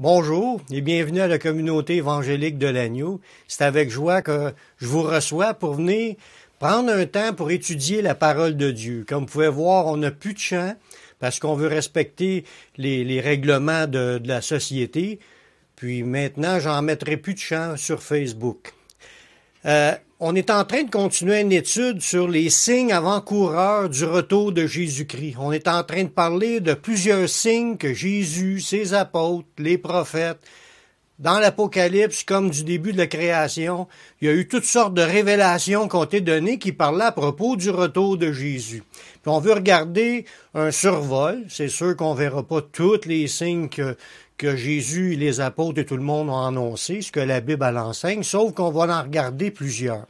Bonjour et bienvenue à la communauté évangélique de l'Agneau. C'est avec joie que je vous reçois pour venir prendre un temps pour étudier la parole de Dieu. Comme vous pouvez voir, on n'a plus de chant parce qu'on veut respecter les règlements de la société. Puis maintenant, j'en mettrai plus de chant sur Facebook. On est en train de continuer une étude sur les signes avant-coureurs du retour de Jésus-Christ. On est en train de parler de plusieurs signes que Jésus, ses apôtres, les prophètes, dans l'Apocalypse, comme du début de la création, il y a eu toutes sortes de révélations qui ont été données qui parlaient à propos du retour de Jésus. Puis on veut regarder un survol. C'est sûr qu'on verra pas tous les signes que Jésus, les apôtres et tout le monde ont annoncé, ce que la Bible l'enseigne, sauf qu'on va en regarder plusieurs.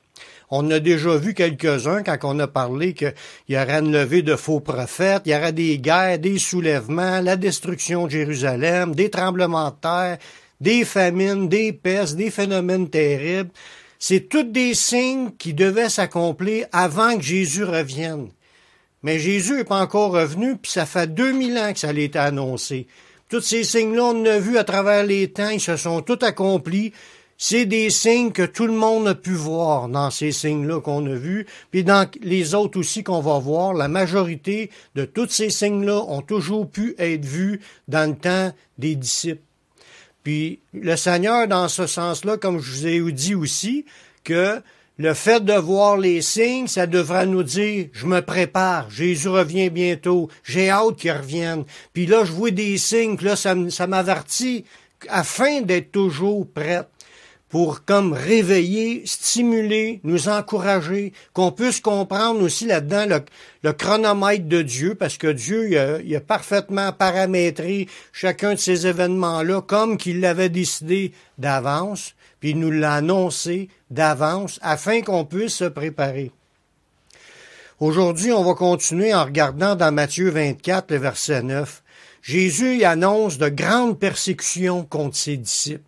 On a déjà vu quelques-uns quand on a parlé qu'il y aurait une levée de faux prophètes, il y aurait des guerres, des soulèvements, la destruction de Jérusalem, des tremblements de terre, des famines, des pestes, des phénomènes terribles. C'est tous des signes qui devaient s'accomplir avant que Jésus revienne. Mais Jésus n'est pas encore revenu, puis ça fait 2000 ans que ça a été annoncé. Tous ces signes-là, on a vu à travers les temps, ils se sont tous accomplis. C'est des signes que tout le monde a pu voir dans ces signes-là qu'on a vus, puis dans les autres aussi qu'on va voir. La majorité de tous ces signes-là ont toujours pu être vus dans le temps des disciples. Puis le Seigneur, dans ce sens-là, comme je vous ai dit aussi, que le fait de voir les signes, ça devrait nous dire, je me prépare, Jésus revient bientôt, j'ai hâte qu'il revienne. Puis là, je vois des signes, puis là, ça m'avertit afin d'être toujours prêt pour comme réveiller, stimuler, nous encourager, qu'on puisse comprendre aussi là-dedans le chronomètre de Dieu, parce que Dieu il a parfaitement paramétré chacun de ces événements-là comme qu'il l'avait décidé d'avance, puis il nous l'a annoncé d'avance afin qu'on puisse se préparer. Aujourd'hui, on va continuer en regardant dans Matthieu 24, le verset 9. Jésus y annonce de grandes persécutions contre ses disciples.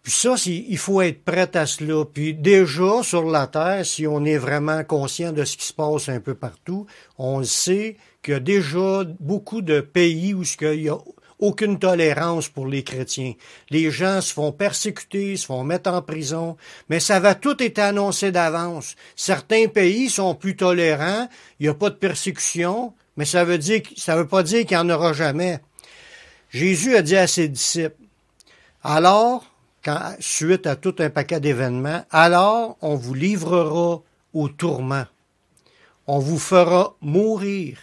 Puis ça, il faut être prêt à cela. Puis déjà, sur la terre, si on est vraiment conscient de ce qui se passe un peu partout, on sait qu'il y a déjà beaucoup de pays où il n'y a aucune tolérance pour les chrétiens. Les gens se font persécuter, se font mettre en prison, mais ça va tout être annoncé d'avance. Certains pays sont plus tolérants, il n'y a pas de persécution, mais ça veut pas dire qu'il n'y en aura jamais. Jésus a dit à ses disciples, alors, suite à tout un paquet d'événements, alors on vous livrera au tourment. On vous fera mourir.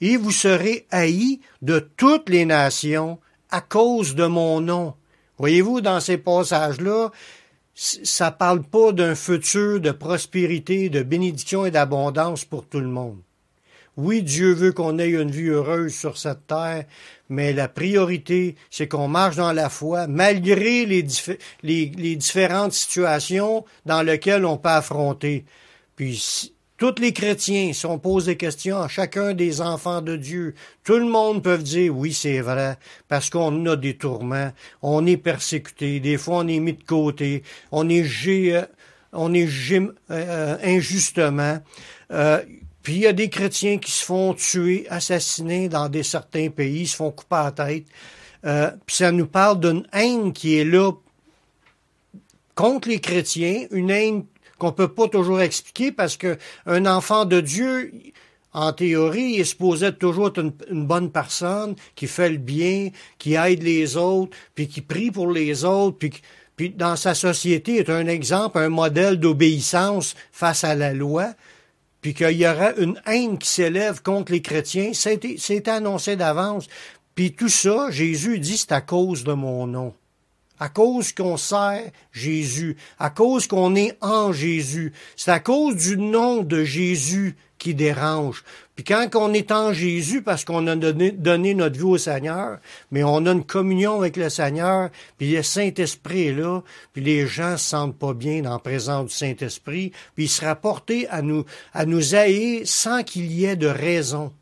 Et vous serez haïs de toutes les nations à cause de mon nom. Voyez-vous, dans ces passages-là, ça parle pas d'un futur de prospérité, de bénédiction et d'abondance pour tout le monde. Oui, Dieu veut qu'on ait une vie heureuse sur cette terre, mais la priorité, c'est qu'on marche dans la foi, malgré les différentes situations dans lesquelles on peut affronter. Puis, tous les chrétiens, si on pose des questions à chacun des enfants de Dieu, tout le monde peut dire oui, c'est vrai, parce qu'on a des tourments, on est persécuté, des fois on est mis de côté, on est jugé injustement. Puis il y a des chrétiens qui se font tuer, assassiner dans certains pays, se font couper la tête. Puis ça nous parle d'une haine qui est là contre les chrétiens, une haine qu'on peut pas toujours expliquer parce que un enfant de Dieu, en théorie, il est supposé être toujours une bonne personne, qui fait le bien, qui aide les autres, puis qui prie pour les autres, puis dans sa société est un exemple, un modèle d'obéissance face à la loi, puis qu'il y aura une haine qui s'élève contre les chrétiens, c'est annoncé d'avance. Puis tout ça, Jésus dit, c'est à cause de mon nom. À cause qu'on sert Jésus, à cause qu'on est en Jésus. C'est à cause du nom de Jésus qui dérange. Puis quand on est en Jésus, parce qu'on a donné notre vie au Seigneur, mais on a une communion avec le Seigneur, puis le Saint-Esprit est là, puis les gens se sentent pas bien dans la présence du Saint-Esprit, puis il sera porté à nous haïr sans qu'il y ait de raison.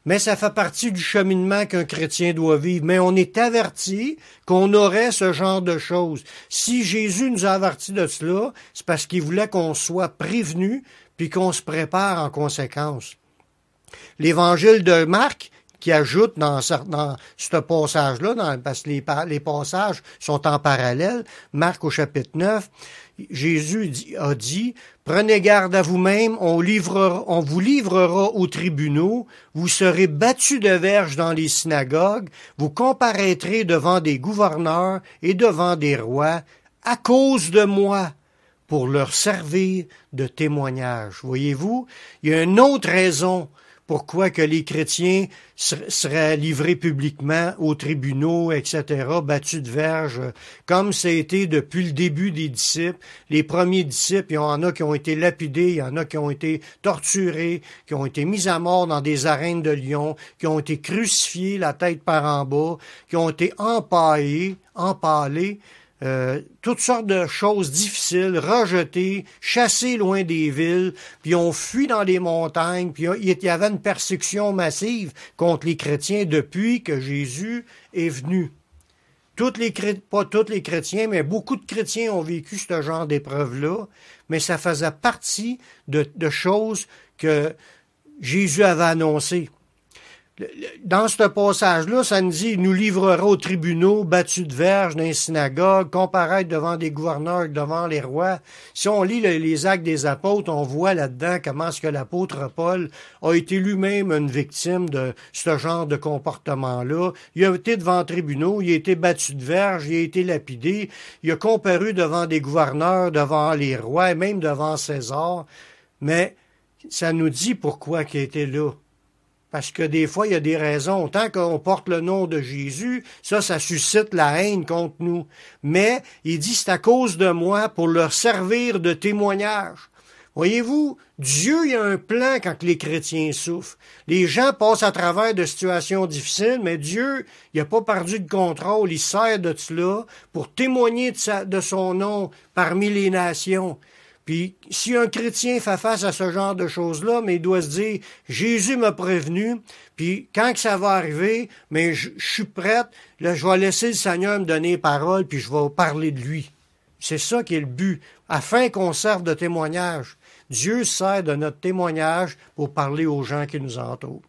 Mais ça fait partie du cheminement qu'un chrétien doit vivre. Mais on est averti qu'on aurait ce genre de choses. Si Jésus nous a avertis de cela, c'est parce qu'il voulait qu'on soit prévenu puis qu'on se prépare en conséquence. L'évangile de Marc qui ajoute dans ce passage-là, parce que les passages sont en parallèle, Marc au chapitre 9, Jésus a dit, « Prenez garde à vous-même, on vous livrera aux tribunaux, vous serez battus de verges dans les synagogues, vous comparaîtrez devant des gouverneurs et devant des rois, à cause de moi, pour leur servir de témoignage. » Voyez-vous, il y a une autre raison pourquoi que les chrétiens seraient livrés publiquement aux tribunaux, etc., battus de verges, comme ça a été depuis le début des disciples. Les premiers disciples, il y en a qui ont été lapidés, il y en a qui ont été torturés, qui ont été mis à mort dans des arènes de lions, qui ont été crucifiés la tête par en bas, qui ont été empalés, toutes sortes de choses difficiles, rejetés, chassés loin des villes, puis ont fui dans les montagnes, puis il y avait une persécution massive contre les chrétiens depuis que Jésus est venu. Pas tous les chrétiens, mais beaucoup de chrétiens ont vécu ce genre d'épreuve-là, mais ça faisait partie de choses que Jésus avait annoncées. Dans ce passage-là, ça nous dit, il nous livrera aux tribunaux, battus de verges dans les synagogues, comparaître devant des gouverneurs, devant les rois. Si on lit les actes des apôtres, on voit là-dedans comment est-ce que l'apôtre Paul a été lui-même une victime de ce genre de comportement-là. Il a été devant les tribunaux, il a été battu de verges, il a été lapidé, il a comparu devant des gouverneurs, devant les rois, et même devant César. Mais ça nous dit pourquoi il était là. Parce que des fois, il y a des raisons. Tant qu'on porte le nom de Jésus, ça suscite la haine contre nous. Mais il dit, c'est à cause de moi pour leur servir de témoignage. Voyez-vous, Dieu, il a un plan quand les chrétiens souffrent. Les gens passent à travers de situations difficiles, mais Dieu, il n'a pas perdu le contrôle. Il sert de cela pour témoigner de son nom parmi les nations. Puis, si un chrétien fait face à ce genre de choses-là, mais il doit se dire, Jésus m'a prévenu, puis quand que ça va arriver, mais je suis prête, là, je vais laisser le Seigneur me donner parole, puis je vais parler de lui. C'est ça qui est le but, afin qu'on serve de témoignage. Dieu sert de notre témoignage pour parler aux gens qui nous entourent.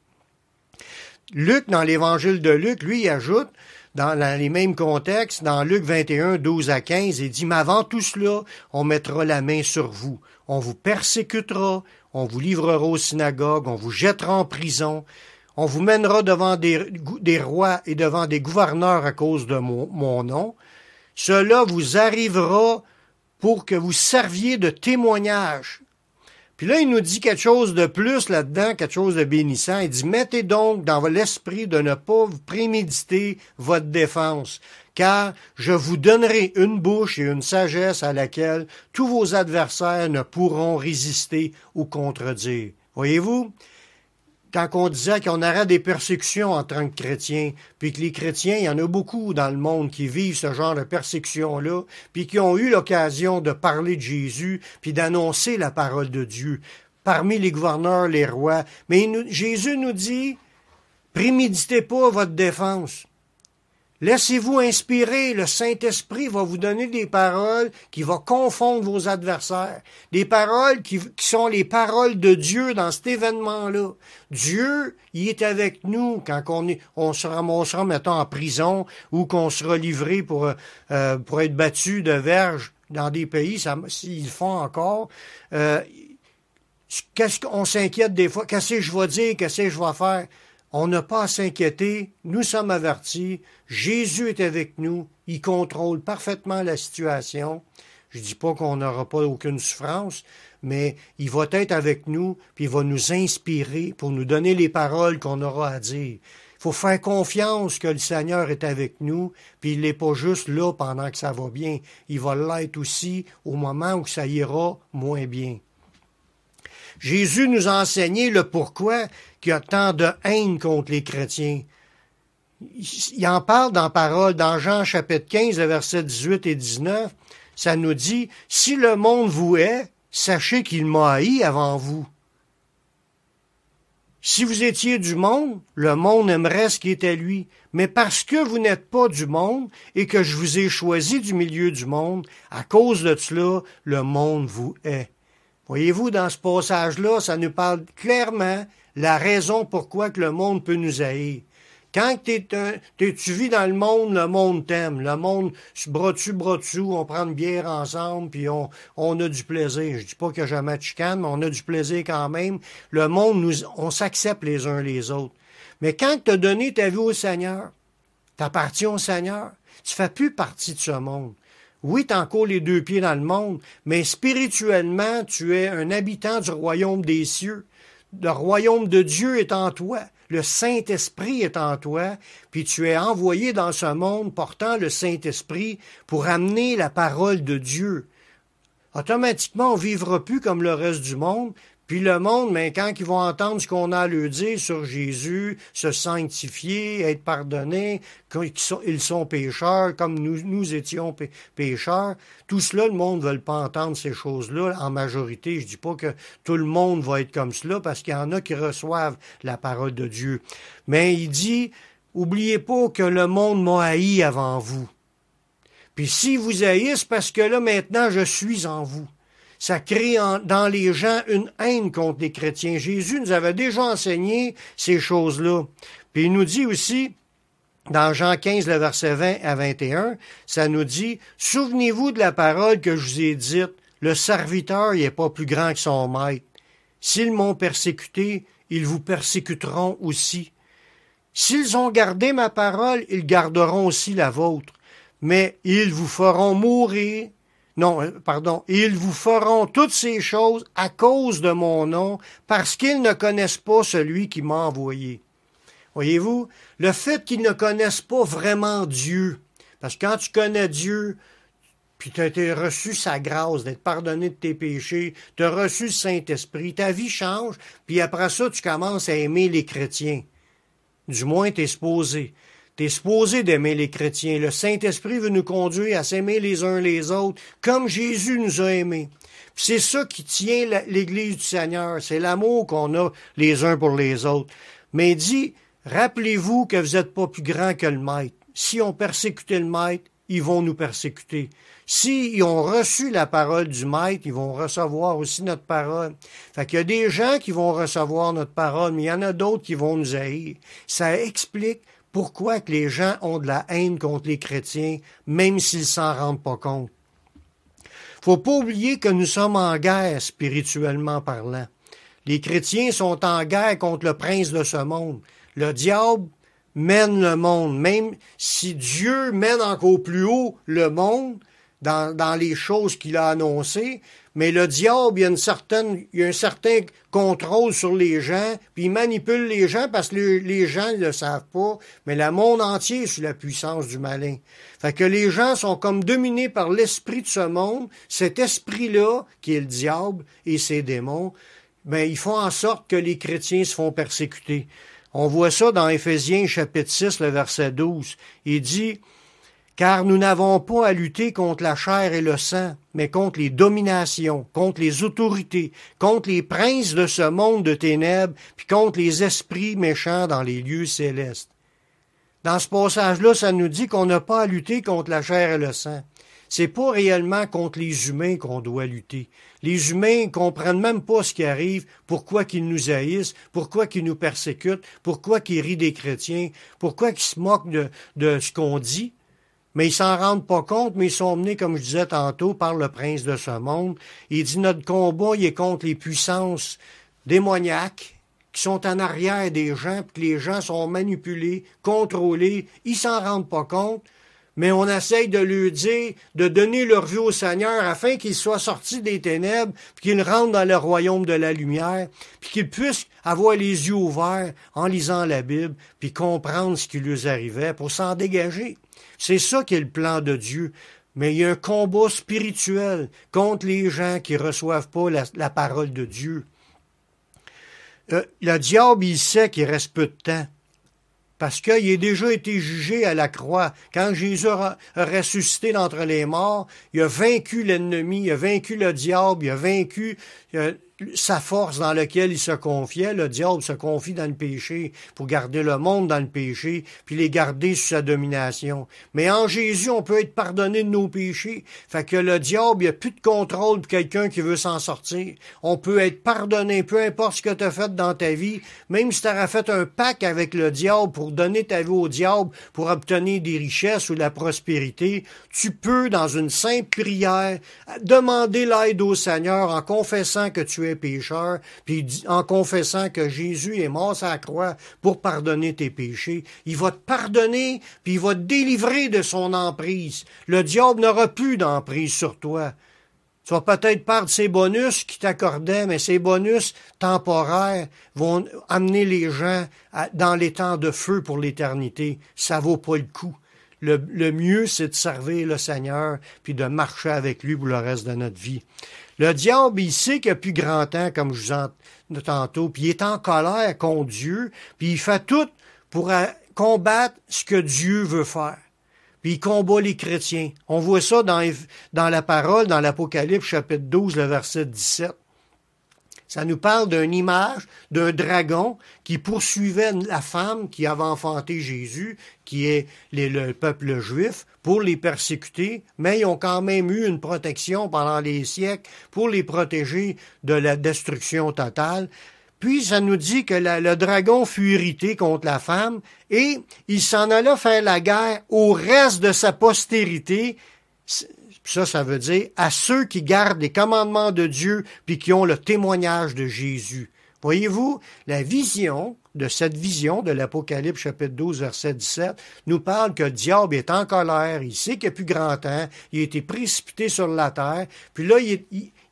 Luc, dans l'évangile de Luc, lui, il ajoute, dans les mêmes contextes, dans Luc 21, 12 à 15, il dit, « Mais avant tout cela, on mettra la main sur vous. On vous persécutera, on vous livrera aux synagogues, on vous jettera en prison, on vous mènera devant des rois et devant des gouverneurs à cause de mon nom. Cela vous arrivera pour que vous serviez de témoignage. » Puis là, il nous dit quelque chose de plus là-dedans, quelque chose de bénissant. Il dit, « Mettez donc dans l'esprit de ne pas préméditer votre défense, car je vous donnerai une bouche et une sagesse à laquelle tous vos adversaires ne pourront résister ou contredire. » Voyez-vous? Quand on disait qu'on aurait des persécutions en tant que chrétiens, puis que les chrétiens, il y en a beaucoup dans le monde qui vivent ce genre de persécution-là, puis qui ont eu l'occasion de parler de Jésus, puis d'annoncer la parole de Dieu, parmi les gouverneurs, les rois. Mais Jésus nous dit, préméditez pas votre défense. Laissez-vous inspirer, le Saint-Esprit va vous donner des paroles qui vont confondre vos adversaires. Des paroles qui sont les paroles de Dieu dans cet événement-là. Dieu, il est avec nous quand on se ramassera, mettons, en prison ou qu'on sera livré pour être battu de verges dans des pays, s'ils le font encore. Qu'est-ce qu'on s'inquiète des fois? Qu'est-ce que je vais dire? Qu'est-ce que je vais faire? On n'a pas à s'inquiéter, nous sommes avertis, Jésus est avec nous, il contrôle parfaitement la situation. Je dis pas qu'on n'aura pas aucune souffrance, mais il va être avec nous, puis il va nous inspirer pour nous donner les paroles qu'on aura à dire. Il faut faire confiance que le Seigneur est avec nous, puis il n'est pas juste là pendant que ça va bien. Il va l'être aussi au moment où ça ira moins bien. Jésus nous a enseigné le pourquoi qu'il y a tant de haine contre les chrétiens. Il en parle dans parole, dans Jean chapitre 15, versets 18 et 19. Ça nous dit, « Si le monde vous hait, sachez qu'il m'a haï avant vous. Si vous étiez du monde, le monde aimerait ce qui est à lui. Mais parce que vous n'êtes pas du monde et que je vous ai choisi du milieu du monde, à cause de cela, le monde vous hait. » Voyez-vous, dans ce passage-là, ça nous parle clairement la raison pourquoi que le monde peut nous haïr. Quand tu vis dans le monde t'aime. Le monde, bras dessus, on prend une bière ensemble, puis on a du plaisir. Je dis pas qu'il n'y a jamais de chicane, mais on a du plaisir quand même. Le monde, on s'accepte les uns les autres. Mais quand tu as donné ta vie au Seigneur, t'appartiens au Seigneur, tu fais plus partie de ce monde. Oui, tu as encore les deux pieds dans le monde, mais spirituellement, tu es un habitant du royaume des cieux. Le royaume de Dieu est en toi. Le Saint-Esprit est en toi, puis tu es envoyé dans ce monde portant le Saint-Esprit pour amener la parole de Dieu. Automatiquement, on ne vivra plus comme le reste du monde, puis le monde, mais quand ils vont entendre ce qu'on a à leur dire sur Jésus, se sanctifier, être pardonnés, qu'ils sont pécheurs, comme nous étions pécheurs, tout cela, le monde ne veut pas entendre ces choses-là en majorité. Je dis pas que tout le monde va être comme cela, parce qu'il y en a qui reçoivent la parole de Dieu. Mais il dit, oubliez pas que le monde m'a haï avant vous. Puis si vous haïssent, parce que là, maintenant, je suis en vous. Ça crée dans les gens une haine contre les chrétiens. Jésus nous avait déjà enseigné ces choses-là. Puis il nous dit aussi, dans Jean 15, le verset 20 à 21, ça nous dit, « Souvenez-vous de la parole que je vous ai dite, le serviteur n'est pas plus grand que son maître. S'ils m'ont persécuté, ils vous persécuteront aussi. S'ils ont gardé ma parole, ils garderont aussi la vôtre. Mais ils vous feront mourir. Ils vous feront toutes ces choses à cause de mon nom, parce qu'ils ne connaissent pas celui qui m'a envoyé. » Voyez-vous, le fait qu'ils ne connaissent pas vraiment Dieu, parce que quand tu connais Dieu, puis tu as reçu sa grâce d'être pardonné de tes péchés, tu as reçu le Saint-Esprit, ta vie change, puis après ça, tu commences à aimer les chrétiens. Du moins, tu es supposé. Tu es supposé d'aimer les chrétiens. Le Saint-Esprit veut nous conduire à s'aimer les uns les autres, comme Jésus nous a aimés. C'est ça qui tient l'Église du Seigneur. C'est l'amour qu'on a les uns pour les autres. Mais il dit, rappelez-vous que vous n'êtes pas plus grand que le Maître. Si on persécutait le Maître, ils vont nous persécuter. S'ils ont reçu la parole du Maître, ils vont recevoir aussi notre parole. Fait qu'il y a des gens qui vont recevoir notre parole, mais il y en a d'autres qui vont nous haïr. Ça explique pourquoi que les gens ont de la haine contre les chrétiens, même s'ils s'en rendent pas compte. Faut pas oublier que nous sommes en guerre spirituellement parlant. Les chrétiens sont en guerre contre le prince de ce monde. Le diable mène le monde, même si Dieu mène encore plus haut le monde dans les choses qu'il a annoncées, mais le diable, il y a un certain contrôle sur les gens, puis il manipule les gens parce que les gens ne le savent pas, mais le monde entier est sous la puissance du malin. Fait que les gens sont comme dominés par l'esprit de ce monde, cet esprit-là, qui est le diable et ses démons, ben, ils font en sorte que les chrétiens se font persécuter. On voit ça dans Éphésiens chapitre 6, le verset 12. Il dit, « Car nous n'avons pas à lutter contre la chair et le sang, mais contre les dominations, contre les autorités, contre les princes de ce monde de ténèbres, puis contre les esprits méchants dans les lieux célestes. » Dans ce passage-là, ça nous dit qu'on n'a pas à lutter contre la chair et le sang. C'est pas réellement contre les humains qu'on doit lutter. Les humains comprennent même pas ce qui arrive, pourquoi qu'ils nous haïssent, pourquoi qu'ils nous persécutent, pourquoi qu'ils rient des chrétiens, pourquoi qu'ils se moquent de ce qu'on dit. Mais ils s'en rendent pas compte, mais ils sont menés, comme je disais tantôt, par le prince de ce monde. Il dit notre combat, il est contre les puissances démoniaques qui sont en arrière des gens, puis que les gens sont manipulés, contrôlés. Ils s'en rendent pas compte. Mais on essaye de leur dire, de donner leur vie au Seigneur afin qu'ils soient sortis des ténèbres, puis qu'ils rentrent dans le royaume de la lumière, puis qu'ils puissent avoir les yeux ouverts en lisant la Bible, puis comprendre ce qui leur arrivait pour s'en dégager. C'est ça qui est le plan de Dieu. Mais il y a un combat spirituel contre les gens qui ne reçoivent pas la parole de Dieu. Le diable, il sait qu'il reste peu de temps. Parce qu'il a déjà été jugé à la croix. Quand Jésus a ressuscité d'entre les morts, il a vaincu l'ennemi, il a vaincu le diable, il a vaincu sa force dans laquelle il se confiait. Le diable se confie dans le péché pour garder le monde dans le péché, puis les garder sous sa domination. Mais en Jésus, on peut être pardonné de nos péchés. Fait que le diable, il n'y a plus de contrôle pour quelqu'un qui veut s'en sortir. On peut être pardonné, peu importe ce que tu as fait dans ta vie, même si tu auras fait un pacte avec le diable pour donner ta vie au diable, pour obtenir des richesses ou la prospérité, tu peux, dans une simple prière, demander l'aide au Seigneur en confessant que tu es pécheur, puis en confessant que Jésus est mort sur la croix pour pardonner tes péchés. Il va te pardonner, puis il va te délivrer de son emprise. Le diable n'aura plus d'emprise sur toi. Tu vas peut-être perdre ses bonus qu'il t'accordait, mais ces bonus temporaires vont amener les gens dans les temps de feu pour l'éternité. Ça vaut pas le coup. Le mieux, c'est de servir le Seigneur puis de marcher avec lui pour le reste de notre vie. Le diable, il sait qu'il n'y a plus grand temps, comme je vous en disais tantôt, puis il est en colère contre Dieu, puis il fait tout pour combattre ce que Dieu veut faire. Puis il combat les chrétiens. On voit ça dans la parole, dans l'Apocalypse, chapitre 12, le verset 17. Ça nous parle d'une image d'un dragon qui poursuivait la femme qui avait enfanté Jésus, qui est le peuple juif, pour les persécuter, mais ils ont quand même eu une protection pendant les siècles pour les protéger de la destruction totale. Puis ça nous dit que le dragon fut irrité contre la femme et il s'en alla faire la guerre au reste de sa postérité. Ça veut dire à ceux qui gardent les commandements de Dieu puis qui ont le témoignage de Jésus. Voyez-vous, la vision de cette vision de l'Apocalypse chapitre 12 verset 17 nous parle que le diable est en colère, il sait qu'il n'y a plus grand temps, il a été précipité sur la terre, puis là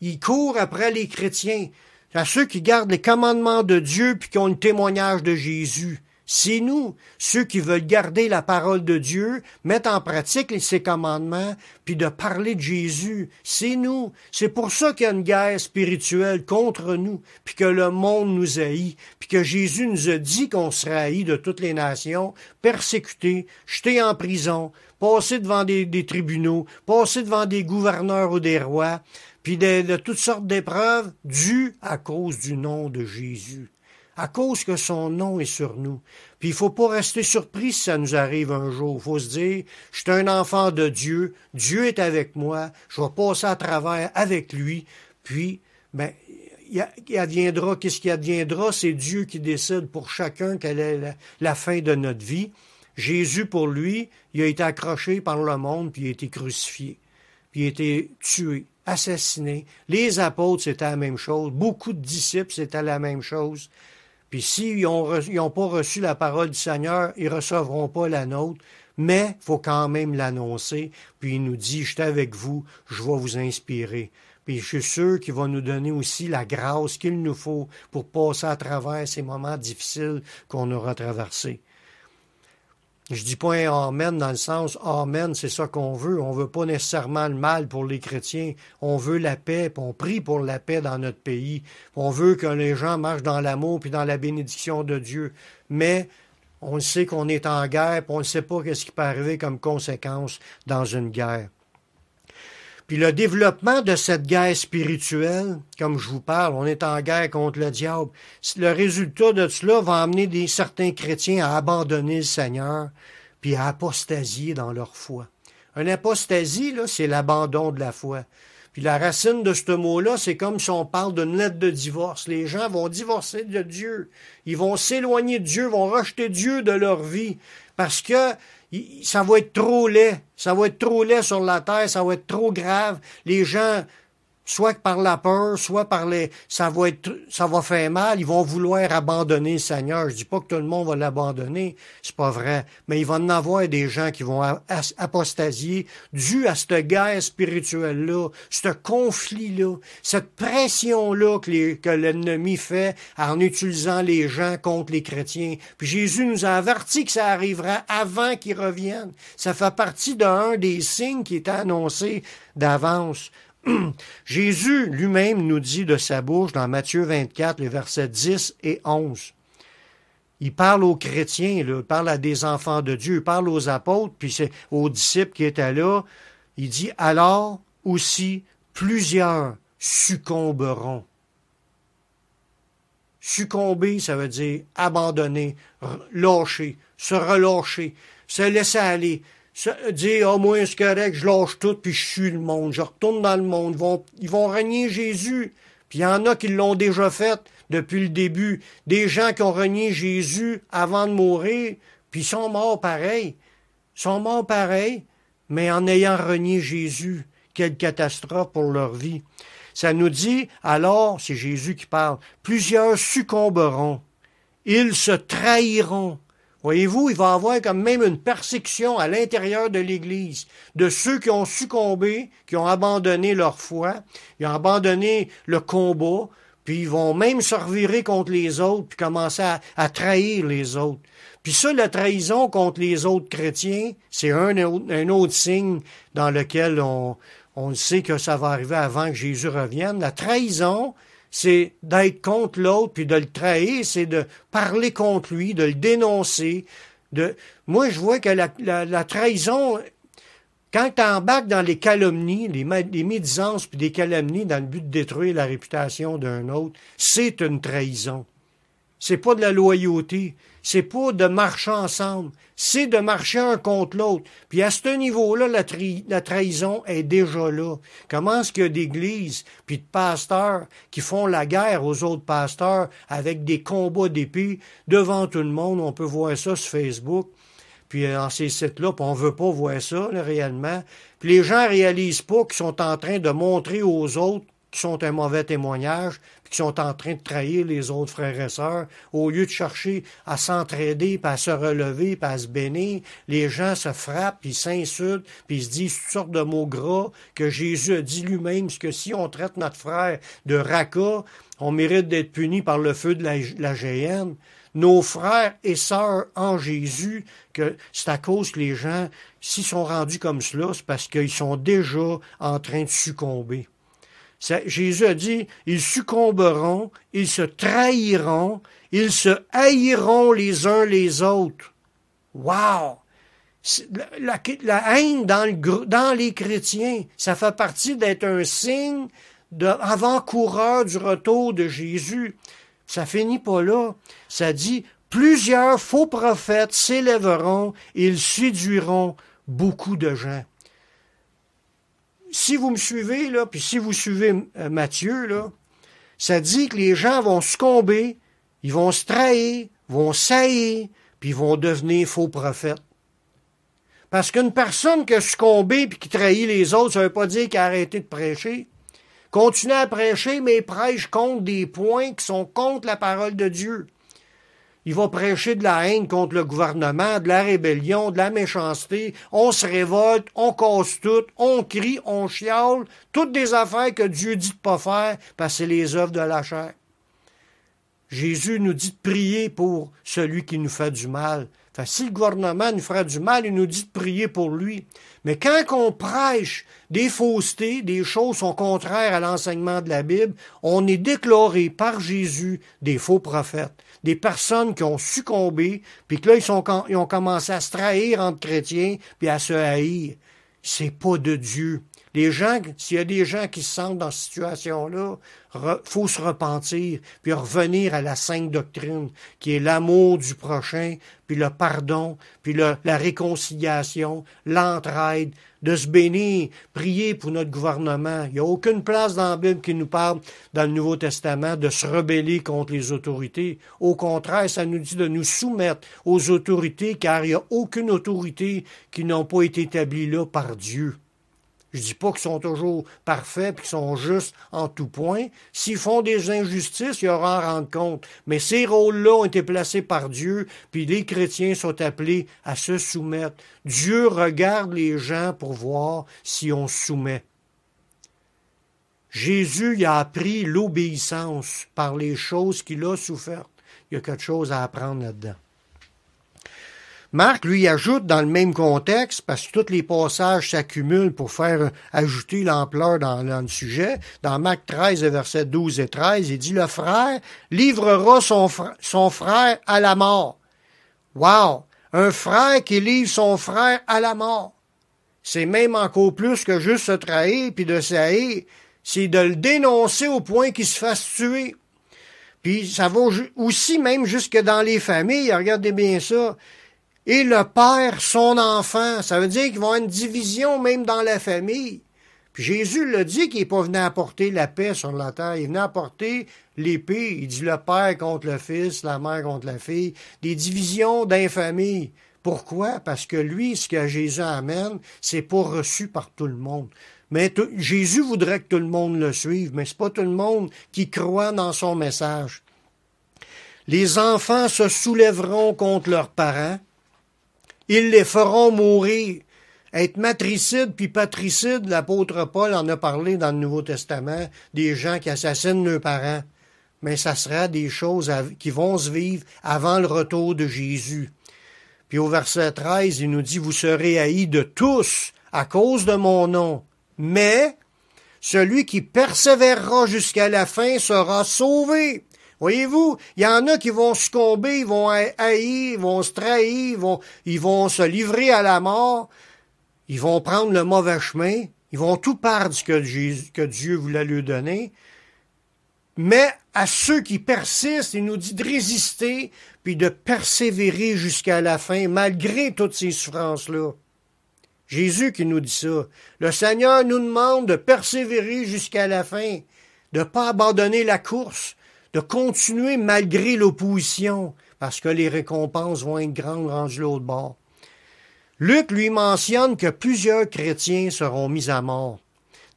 il court après les chrétiens, à ceux qui gardent les commandements de Dieu puis qui ont le témoignage de Jésus. C'est nous, ceux qui veulent garder la parole de Dieu, mettre en pratique ses commandements, puis de parler de Jésus. C'est nous. C'est pour ça qu'il y a une guerre spirituelle contre nous, puis que le monde nous haït, puis que Jésus nous a dit qu'on serait haïs de toutes les nations, persécutés, jetés en prison, passés devant des tribunaux, passés devant des gouverneurs ou des rois, puis de toutes sortes d'épreuves dues à cause du nom de Jésus. À cause que son nom est sur nous. Puis il faut pas rester surpris si ça nous arrive un jour. Il faut se dire, je suis un enfant de Dieu, Dieu est avec moi, je vais passer à travers avec lui, puis, il adviendra, qu'est-ce qui adviendra, c'est Dieu qui décide pour chacun quelle est la fin de notre vie. Jésus, pour lui, il a été accroché par le monde, puis il a été crucifié, puis il a été tué, assassiné. Les apôtres, c'était la même chose. Beaucoup de disciples, c'était la même chose. Puis s'ils n'ont pas reçu la parole du Seigneur, ils ne recevront pas la nôtre, mais il faut quand même l'annoncer. Puis il nous dit, je suis avec vous, je vais vous inspirer. Puis je suis sûr qu'il va nous donner aussi la grâce qu'il nous faut pour passer à travers ces moments difficiles qu'on aura traversés. Je dis pas un amen dans le sens amen, c'est ça qu'on veut. On veut pas nécessairement le mal pour les chrétiens. On veut la paix, puis on prie pour la paix dans notre pays. On veut que les gens marchent dans l'amour puis dans la bénédiction de Dieu. Mais on sait qu'on est en guerre, puis on ne sait pas ce qui peut arriver comme conséquence dans une guerre. Puis le développement de cette guerre spirituelle, comme je vous parle, on est en guerre contre le diable. Le résultat de cela va amener certains chrétiens à abandonner le Seigneur, puis à apostasier dans leur foi. Une apostasie, là, c'est l'abandon de la foi. Puis la racine de ce mot-là, c'est comme si on parle d'une lettre de divorce. Les gens vont divorcer de Dieu. Ils vont s'éloigner de Dieu, vont rejeter Dieu de leur vie, parce que ça va être trop laid. Ça va être trop laid sur la terre, ça va être trop grave. Les gens, soit par la peur, soit par ça va faire mal, ils vont vouloir abandonner le Seigneur. Je dis pas que tout le monde va l'abandonner, c'est pas vrai. Mais il va en avoir des gens qui vont apostasier dû à cette guerre spirituelle-là, ce conflit-là, cette pression-là que l'ennemi fait en utilisant les gens contre les chrétiens. Puis Jésus nous a averti que ça arrivera avant qu'ils reviennent. Ça fait partie d'un des signes qui était annoncé d'avance. Jésus lui-même nous dit de sa bouche dans Matthieu 24, les versets 10 et 11. Il parle aux chrétiens, là, il parle à des enfants de Dieu, il parle aux apôtres, puis c'est aux disciples qui étaient là. Il dit, alors aussi plusieurs succomberont. Succomber, ça veut dire abandonner, lâcher, se relâcher, se laisser aller, dire, moi, c'est correct, je lâche tout, puis je suis le monde, je retourne dans le monde. Ils vont renier Jésus. Puis il y en a qui l'ont déjà fait depuis le début. Des gens qui ont renié Jésus avant de mourir, puis ils sont morts pareil. Ils sont morts pareil, mais en ayant renié Jésus. Quelle catastrophe pour leur vie. Ça nous dit, alors, c'est Jésus qui parle, plusieurs succomberont, ils se trahiront. Voyez-vous, il va y avoir comme même une persécution à l'intérieur de l'Église de ceux qui ont succombé, qui ont abandonné leur foi, qui ont abandonné le combat, puis ils vont même se revirer contre les autres, puis commencer à trahir les autres. Puis ça, la trahison contre les autres chrétiens, c'est un autre signe dans lequel on sait que ça va arriver avant que Jésus revienne. La trahison, c'est d'être contre l'autre, puis de le trahir, c'est de parler contre lui, de le dénoncer. Moi, je vois que la trahison, quand tu embarques dans les calomnies, les médisances, puis des calomnies dans le but de détruire la réputation d'un autre, c'est une trahison. C'est pas de la loyauté. C'est pas de marcher ensemble. C'est de marcher un contre l'autre. Puis à ce niveau-là, la trahison est déjà là. Comment est-ce qu'il y a d'églises puis de pasteurs qui font la guerre aux autres pasteurs avec des combats d'épée devant tout le monde? On peut voir ça sur Facebook. Puis dans ces sites-là, puis on veut pas voir ça là, réellement. Puis les gens réalisent pas qu'ils sont en train de montrer aux autres qui sont un mauvais témoignage, puis qui sont en train de trahir les autres frères et sœurs, au lieu de chercher à s'entraider, puis à se relever, puis à se bénir, les gens se frappent, puis s'insultent, puis ils se disent toutes sortes de mots gras que Jésus a dit lui-même, parce que si on traite notre frère de raca, on mérite d'être puni par le feu de la géhenne. Nos frères et sœurs en Jésus, que c'est à cause que les gens, s'ils sont rendus comme cela, c'est parce qu'ils sont déjà en train de succomber. Jésus a dit, ils succomberont, ils se trahiront, ils se haïront les uns les autres. Wow! La haine dans les chrétiens, ça fait partie d'être un signe avant-coureur du retour de Jésus. Ça finit pas là. Ça dit, plusieurs faux prophètes s'élèveront, ils séduiront beaucoup de gens. Si vous me suivez, là, puis si vous suivez Matthieu, là, ça dit que les gens vont succomber, ils vont se trahir, vont s'haïr, puis ils vont devenir faux prophètes. Parce qu'une personne qui a succombé puis qui trahit les autres, ça ne veut pas dire qu'elle a arrêté de prêcher. Continue à prêcher, mais prêche contre des points qui sont contre la parole de Dieu. Il va prêcher de la haine contre le gouvernement, de la rébellion, de la méchanceté. On se révolte, on casse tout, on crie, on chiale. Toutes des affaires que Dieu dit de pas faire, parce que c'est les œuvres de la chair. Jésus nous dit de prier pour celui qui nous fait du mal. Fait, si le gouvernement nous ferait du mal, il nous dit de prier pour lui. Mais quand on prêche des faussetés, des choses sont contraires à l'enseignement de la Bible, on est déclaré par Jésus des faux prophètes. Des personnes qui ont succombé, puis que là, ils ont commencé à se trahir entre chrétiens, puis à se haïr. C'est pas de Dieu. Les gens, s'il y a des gens qui se sentent dans cette situation-là, faut se repentir, puis revenir à la sainte doctrine, qui est l'amour du prochain, puis le pardon, puis la réconciliation, l'entraide, de se bénir, prier pour notre gouvernement. Il n'y a aucune place dans la Bible qui nous parle, dans le Nouveau Testament, de se rebeller contre les autorités. Au contraire, ça nous dit de nous soumettre aux autorités, car il n'y a aucune autorité qui n'a pas été établie là par Dieu. Je dis pas qu'ils sont toujours parfaits et qu'ils sont justes en tout point. S'ils font des injustices, ils auront à en rendre compte. Mais ces rôles-là ont été placés par Dieu, puis les chrétiens sont appelés à se soumettre. Dieu regarde les gens pour voir si on se soumet. Jésus il a appris l'obéissance par les choses qu'il a souffertes. Il y a quelque chose à apprendre là-dedans. Marc, lui, ajoute dans le même contexte, parce que tous les passages s'accumulent pour faire ajouter l'ampleur dans le sujet. Dans Marc 13, versets 12 et 13, il dit, « Le frère livrera son frère à la mort. » Wow! Un frère qui livre son frère à la mort. C'est même encore plus que juste se trahir puis de s'haïr. C'est de le dénoncer au point qu'il se fasse tuer. Puis ça va aussi même jusque dans les familles, regardez bien ça. Et le père, son enfant, ça veut dire qu'il va y avoir une division même dans la famille. Puis Jésus l'a dit qu'il n'est pas venu apporter la paix sur la terre, il est venu apporter l'épée. Il dit le père contre le fils, la mère contre la fille, des divisions d'infamie. Pourquoi? Parce que lui, ce que Jésus amène, c'est pas reçu par tout le monde. Mais Jésus voudrait que tout le monde le suive, mais c'est pas tout le monde qui croit dans son message. Les enfants se soulèveront contre leurs parents, ils les feront mourir. Être matricide puis patricide, l'apôtre Paul en a parlé dans le Nouveau Testament, des gens qui assassinent leurs parents. Mais ça sera des choses qui vont se vivre avant le retour de Jésus. Puis au verset 13, il nous dit, vous serez haïs de tous à cause de mon nom. Mais celui qui persévérera jusqu'à la fin sera sauvé. Voyez-vous, il y en a qui vont succomber, ils vont haïr, ils vont se trahir, ils vont se livrer à la mort, ils vont prendre le mauvais chemin, ils vont tout perdre ce que Dieu voulait lui donner. Mais à ceux qui persistent, il nous dit de résister, puis de persévérer jusqu'à la fin, malgré toutes ces souffrances-là. Jésus qui nous dit ça. Le Seigneur nous demande de persévérer jusqu'à la fin, de ne pas abandonner la course, de continuer malgré l'opposition, parce que les récompenses vont être grandes rendues l'autre bord. Luc lui mentionne que plusieurs chrétiens seront mis à mort.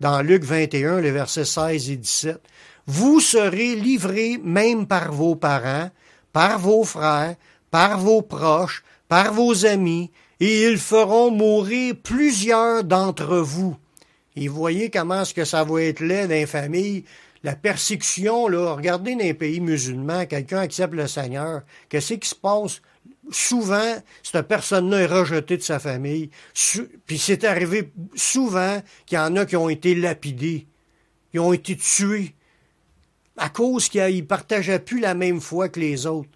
Dans Luc 21, les versets 16 et 17, « Vous serez livrés même par vos parents, par vos frères, par vos proches, par vos amis, et ils feront mourir plusieurs d'entre vous. » Et vous voyez comment est-ce que ça va être laid dans les familles. La persécution, là, regardez dans les pays musulmans, quelqu'un accepte le Seigneur, qu'est-ce qui se passe? Souvent, cette personne-là est rejetée de sa famille. Puis c'est arrivé souvent qu'il y en a qui ont été lapidés, qui ont été tués, à cause qu'ils ne partageaient plus la même foi que les autres.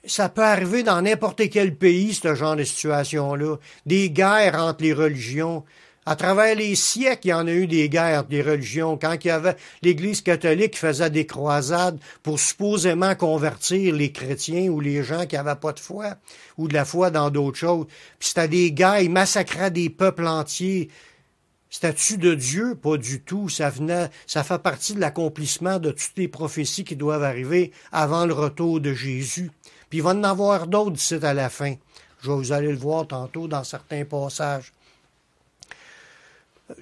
Ça peut arriver dans n'importe quel pays, ce genre de situation-là. Des guerres entre les religions. À travers les siècles, il y en a eu des guerres entre les religions. Quand il y avait l'Église catholique qui faisait des croisades pour supposément convertir les chrétiens ou les gens qui n'avaient pas de foi, ou de la foi dans d'autres choses. Puis c'était des guerres, ils massacraient des peuples entiers. C'était-tu de Dieu? Pas du tout. Ça fait partie de l'accomplissement de toutes les prophéties qui doivent arriver avant le retour de Jésus. Puis il va en avoir d'autres d'ici à la fin. Vous allez le voir tantôt dans certains passages.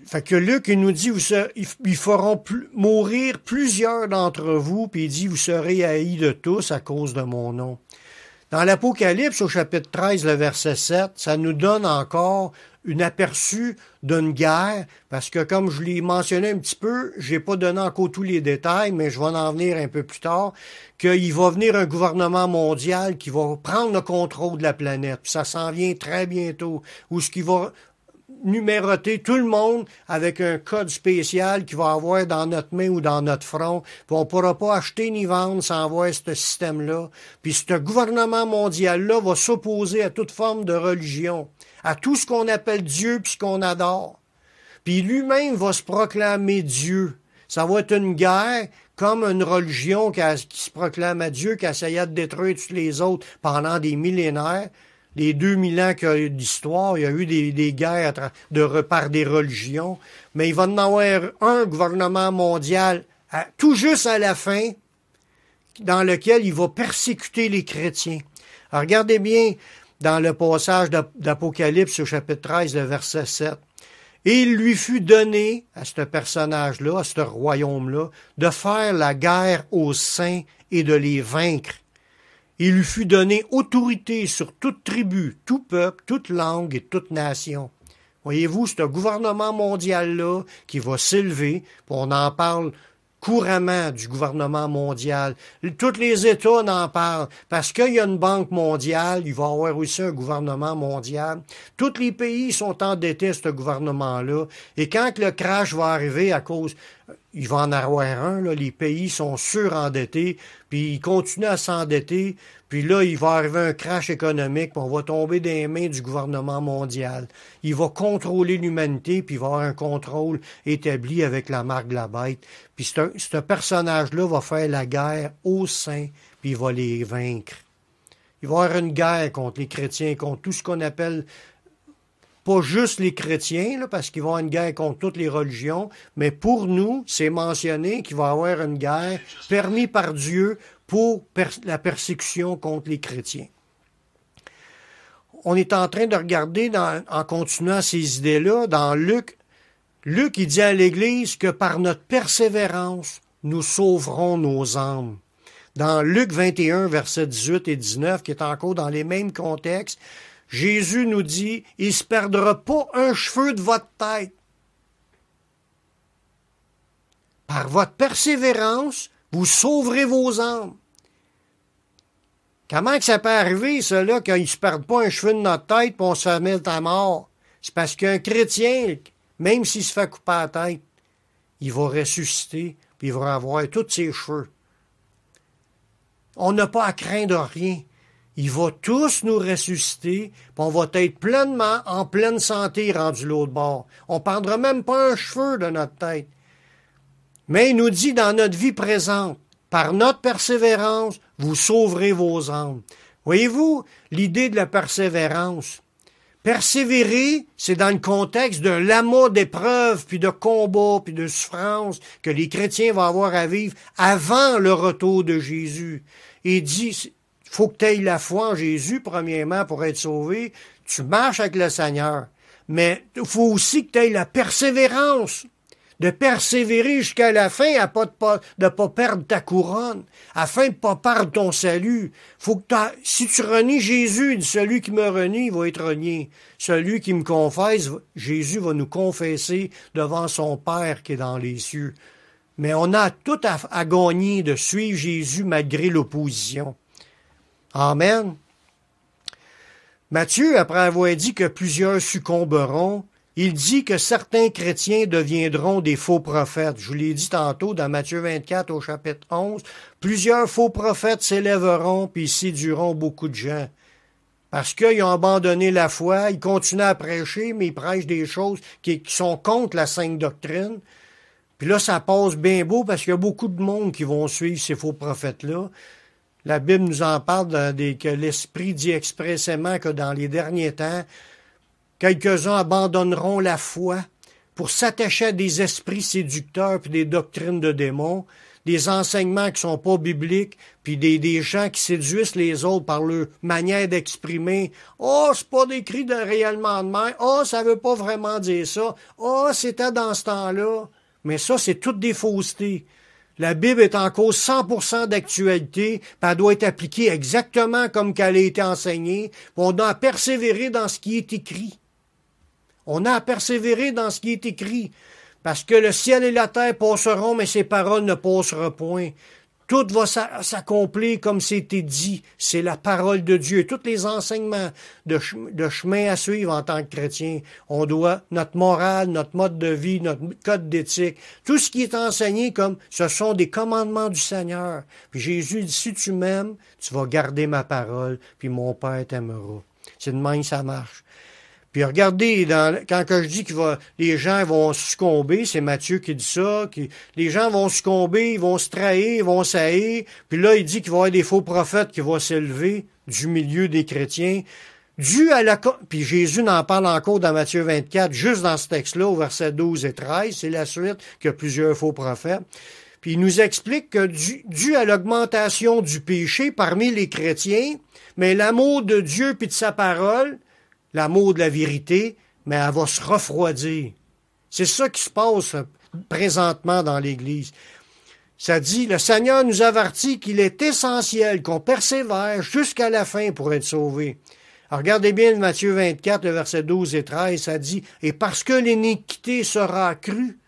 Fait que Luc, il nous dit, ils feront mourir plusieurs d'entre vous, puis il dit, vous serez haïs de tous à cause de mon nom. Dans l'Apocalypse, au chapitre 13, le verset 7, ça nous donne encore un aperçu d'une guerre, parce que comme je l'ai mentionné un petit peu, j'ai pas donné encore tous les détails, mais je vais en venir un peu plus tard, qu'il va venir un gouvernement mondial qui va prendre le contrôle de la planète. Puis ça s'en vient très bientôt, où ce qui va numéroter tout le monde avec un code spécial qu'il va avoir dans notre main ou dans notre front. Puis on ne pourra pas acheter ni vendre sans avoir ce système-là. Puis ce gouvernement mondial-là va s'opposer à toute forme de religion, à tout ce qu'on appelle Dieu puis ce qu'on adore. Puis lui-même va se proclamer Dieu. Ça va être une guerre comme une religion qui se proclame à Dieu, qui essayait de détruire tous les autres pendant des millénaires. Les 2000 ans qu'il y a eu d'histoire, il y a eu des guerres par des religions, mais il va y en avoir un gouvernement mondial tout juste à la fin, dans lequel il va persécuter les chrétiens. Alors, regardez bien dans le passage d'Apocalypse au chapitre 13, le verset 7. « Et il lui fut donné, à ce personnage-là, à ce royaume-là, de faire la guerre aux saints et de les vaincre. Il lui fut donné autorité sur toute tribu, tout peuple, toute langue et toute nation. » Voyez-vous, c'est un gouvernement mondial-là qui va s'élever, puis on en parle couramment du gouvernement mondial. Tous les États en parlent, parce qu'il y a une banque mondiale, il va y avoir aussi un gouvernement mondial. Tous les pays sont endettés à ce gouvernement-là, et quand le crash va arriver à cause... il va en avoir un, là, les pays sont surendettés, puis ils continuent à s'endetter, puis là, il va arriver un crash économique, puis on va tomber dans les mains du gouvernement mondial. Il va contrôler l'humanité, puis il va avoir un contrôle établi avec la marque de la bête. Puis ce personnage-là va faire la guerre aux saints, puis il va les vaincre. Il va y avoir une guerre contre les chrétiens, contre tout ce qu'on appelle pas juste les chrétiens, là, parce qu'ils vont avoir une guerre contre toutes les religions, mais pour nous, c'est mentionné qu'il va y avoir une guerre permise par Dieu pour la persécution contre les chrétiens. On est en train de regarder, en continuant ces idées-là, dans Luc. Luc, il dit à l'Église que par notre persévérance, nous sauverons nos âmes. Dans Luc 21, versets 18 et 19, qui est encore dans les mêmes contextes, Jésus nous dit, il ne se perdra pas un cheveu de votre tête. Par votre persévérance, vous sauverez vos âmes. Comment que ça peut arriver, cela, qu'il ne se perde pas un cheveu de notre tête et on se met à mort? C'est parce qu'un chrétien, même s'il se fait couper la tête, il va ressusciter puis il va avoir tous ses cheveux. On n'a pas à craindre rien. Il va tous nous ressusciter, puis on va être pleinement, en pleine santé, rendu l'autre bord. On ne prendra même pas un cheveu de notre tête. Mais il nous dit dans notre vie présente, par notre persévérance, vous sauverez vos âmes. Voyez-vous l'idée de la persévérance? Persévérer, c'est dans le contexte d'un lama d'épreuves, puis de combats, puis de souffrances que les chrétiens vont avoir à vivre avant le retour de Jésus. Il dit, faut que tu aies la foi en Jésus, premièrement, pour être sauvé. Tu marches avec le Seigneur. Mais il faut aussi que tu aies la persévérance, de persévérer jusqu'à la fin, de pas perdre ta couronne, afin de ne pas perdre ton salut. Faut que si tu renies Jésus, celui qui me renie, il va être renié. Celui qui me confesse, Jésus va nous confesser devant son Père qui est dans les cieux. Mais on a tout à gagner de suivre Jésus malgré l'opposition. Amen. Matthieu, après avoir dit que plusieurs succomberont, il dit que certains chrétiens deviendront des faux prophètes. Je vous l'ai dit tantôt dans Matthieu 24 au chapitre 11. Plusieurs faux prophètes s'élèveront puis ils séduiront beaucoup de gens. Parce qu'ils ont abandonné la foi, ils continuent à prêcher, mais ils prêchent des choses qui sont contre la sainte doctrine. Puis là, ça passe bien beau parce qu'il y a beaucoup de monde qui vont suivre ces faux prophètes-là. La Bible nous en parle que l'Esprit dit expressément que dans les derniers temps, quelques-uns abandonneront la foi pour s'attacher à des esprits séducteurs puis des doctrines de démons, des enseignements qui sont pas bibliques, puis des gens qui séduisent les autres par leur manière d'exprimer. « Oh, c'est pas décrit réellement de même. Oh, ça veut pas vraiment dire ça. Oh, c'était dans ce temps-là. » Mais ça, c'est toutes des faussetés. La Bible est en cause 100% d'actualité, puis elle doit être appliquée exactement comme qu'elle a été enseignée. On a à persévérer dans ce qui est écrit. On a à persévérer dans ce qui est écrit. Parce que le ciel et la terre passeront, mais ses paroles ne passeront point. Tout va s'accomplir comme c'était dit. C'est la parole de Dieu. Tous les enseignements de chemin à suivre en tant que chrétien. On doit, notre morale, notre mode de vie, notre code d'éthique, tout ce qui est enseigné comme ce sont des commandements du Seigneur. Puis Jésus dit, si tu m'aimes, tu vas garder ma parole, puis mon Père t'aimera. C'est de même ça marche. Puis regardez, quand je dis que les gens vont succomber, c'est Matthieu qui dit ça, les gens vont succomber, ils vont se trahir, ils vont s'haïr, puis là, il dit qu'il va y avoir des faux prophètes qui vont s'élever du milieu des chrétiens, puis Jésus en parle encore dans Matthieu 24, juste dans ce texte-là, au verset 12 et 13, c'est la suite qu'il y a plusieurs faux prophètes. Puis il nous explique que dû à l'augmentation du péché parmi les chrétiens, mais l'amour de Dieu puis de sa parole, l'amour de la vérité, mais elle va se refroidir. C'est ça qui se passe présentement dans l'Église. Ça dit, le Seigneur nous avertit qu'il est essentiel qu'on persévère jusqu'à la fin pour être sauvé. Alors regardez bien Matthieu 24, le verset 12 et 13, ça dit, « Et parce que l'iniquité sera accrue,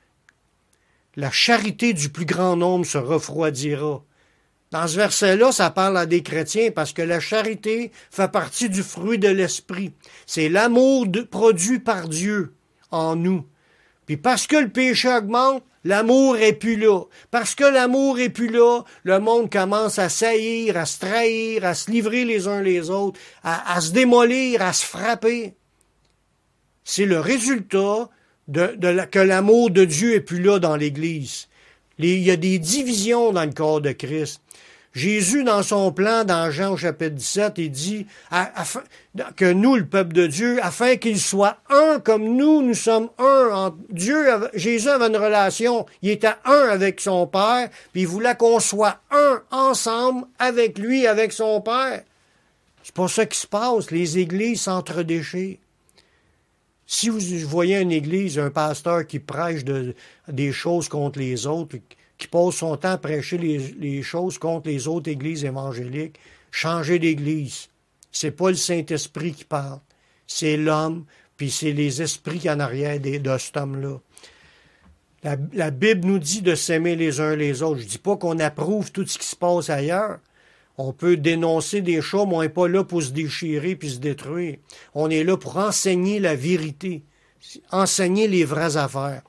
la charité du plus grand nombre se refroidira. » Dans ce verset-là, ça parle à des chrétiens parce que la charité fait partie du fruit de l'esprit. C'est l'amour produit par Dieu en nous. Puis parce que le péché augmente, L'amour est plus là. Parce que l'amour est plus là, le monde commence à saillir, à se trahir, à se livrer les uns les autres, à se démolir, à se frapper. C'est le résultat que l'amour de Dieu est plus là dans l'Église. Il y a des divisions dans le corps de Christ. Jésus, dans son plan, dans Jean au chapitre 17, il dit que nous, le peuple de Dieu, afin qu'il soit un comme nous sommes un. Jésus avait une relation, il était un avec son Père, puis il voulait qu'on soit un ensemble avec lui, avec son Père. C'est pas ça qui se passe, les églises s'entredéchirent. Si vous voyez une église, un pasteur qui prêche des choses contre les autres, qui passe son temps à prêcher les choses contre les autres églises évangéliques, changez d'église. C'est pas le Saint-Esprit qui parle. C'est l'homme, puis c'est les esprits en arrière de cet homme-là. La Bible nous dit de s'aimer les uns les autres. Je dis pas qu'on approuve tout ce qui se passe ailleurs. On peut dénoncer des choses, mais on n'est pas là pour se déchirer puis se détruire. On est là pour enseigner la vérité, enseigner les vraies affaires.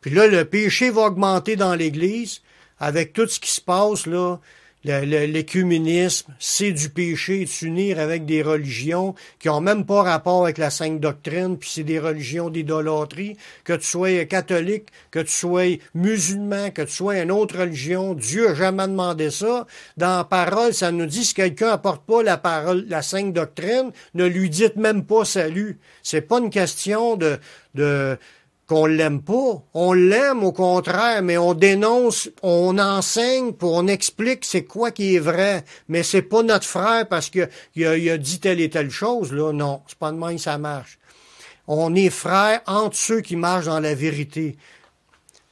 Puis là, le péché va augmenter dans l'Église avec tout ce qui se passe, là. L'écuménisme, c'est du péché de s'unir avec des religions qui n'ont même pas rapport avec la sainte doctrine, puis c'est des religions d'idolâtrie. Que tu sois catholique, que tu sois musulman, que tu sois une autre religion, Dieu n'a jamais demandé ça. Dans la parole, ça nous dit si quelqu'un n'apporte pas la sainte doctrine, ne lui dites même pas salut. C'est pas une question de qu'on l'aime pas. On l'aime au contraire, mais on dénonce, on enseigne, puis on explique c'est quoi qui est vrai. Mais c'est pas notre frère parce qu'il a dit telle et telle chose, là. Non, c'est pas de même que ça marche. On est frères entre ceux qui marchent dans la vérité.